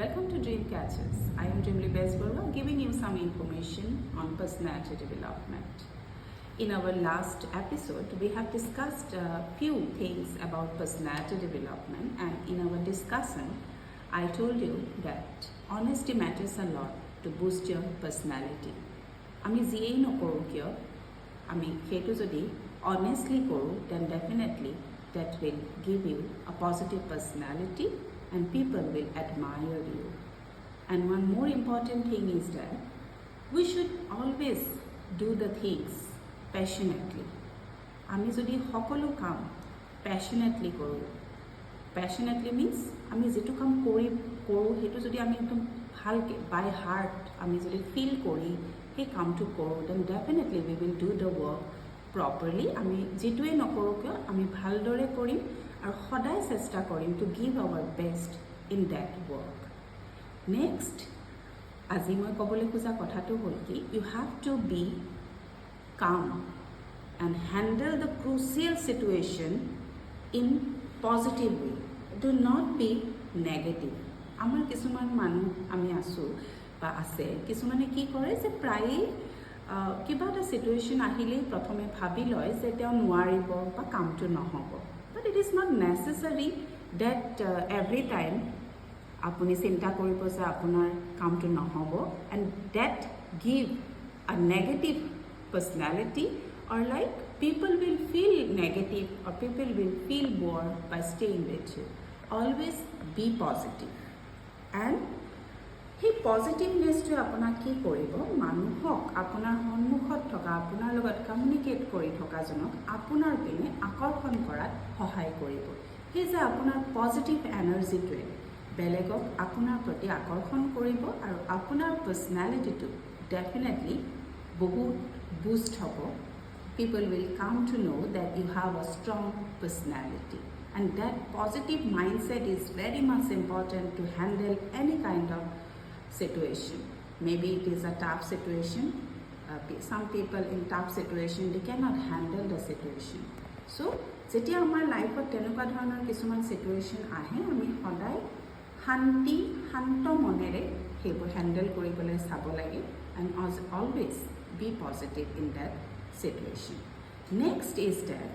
Welcome to Dreamcatchers. I am Jimli Bezburwa, giving you some information on personality development. In our last episode, we have discussed a few things about personality development, and in our discussion, I told you that honesty matters a lot to boost your personality. আমি যিয়েই নকৰোঁ কিয় আমি সেইটো যদি honestly কৰোঁ, then definitely that will give you a positive personality and people will admire you. And one more important thing is that we should always do the things passionately. আমি যদি সকলো কাম passionately কৰোঁ, passionately means আমি যেটো কাম কৰোঁ সেইটো যদি আমি একদম ভালকে by heart আমি যদি feel কৰি সেই কামটো কৰোঁ, then definitely we will do the work properly. আমি যেটোৱে নকৰোঁ কিয় আমি ভালদৰে কৰিম আৰু সদায় চেষ্টা কৰিম to give our best in that work. Next, আজি মই ক'বলৈ খোজা কথাটো হ'ল কি you have to be calm and handle the crucial situation in positive way. Do not be negative. আমাৰ কিছুমান মানুহ আমি আছোঁ বা আছে কিছুমানে কি কৰে যে প্ৰায় কিবা এটা সিচুৱেশ্যন আহিলেই প্ৰথমে ভাবি লয় যে তেওঁ নোৱাৰিব বা কামটো নহ'ব. But it is not necessary that every time আপুনি চিন্তা কৰিব যে আপোনাৰ কামটো নহ'ব and that give a negative personality or like people will feel negative or people will feel bored by staying with you. Always be positive and সেই পজিটিভনেছটো আপোনাক কি কৰিব মানুহক আপোনাৰ সন্মুখত থকা আপোনাৰ লগত কমিউনিকেট কৰি থকাজনক আপোনাৰ পিনে আকৰ্ষণ কৰাত সহায় কৰিব। সেই যে আপোনাৰ পজিটিভ এনাৰ্জিটোৱে বেলেগক আপোনাৰ প্ৰতি আকৰ্ষণ কৰিব আৰু আপোনাৰ পাৰ্চনেলিটিটো ডেফিনেটলি বহুত বুষ্ট হ'ব. People will come to know that you have a strong personality and that positive mindset is very much important to handle any kind of situation. Maybe it is a tough situation. Some people in tough situation they cannot handle the situation. So যেতিয়া আমাৰ লাইফত তেনেকুৱা ধৰণৰ কিছুমান situation আহে আমি সদায় শান্ত মনেৰে সেইবোৰ হেণ্ডেল কৰিবলৈ চাব লাগে and always be positive in that situation. Next is that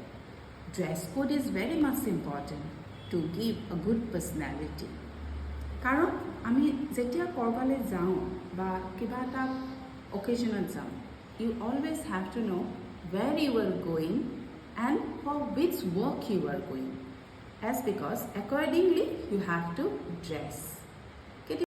dress code is very much important to give a good personality. কাৰণ আমি যেতিয়া কৰবালৈ যাওঁ বা কিবা এটা অকেজনত যাওঁ you always have to know where you are going and for which work you are going, as because accordingly you have to dress.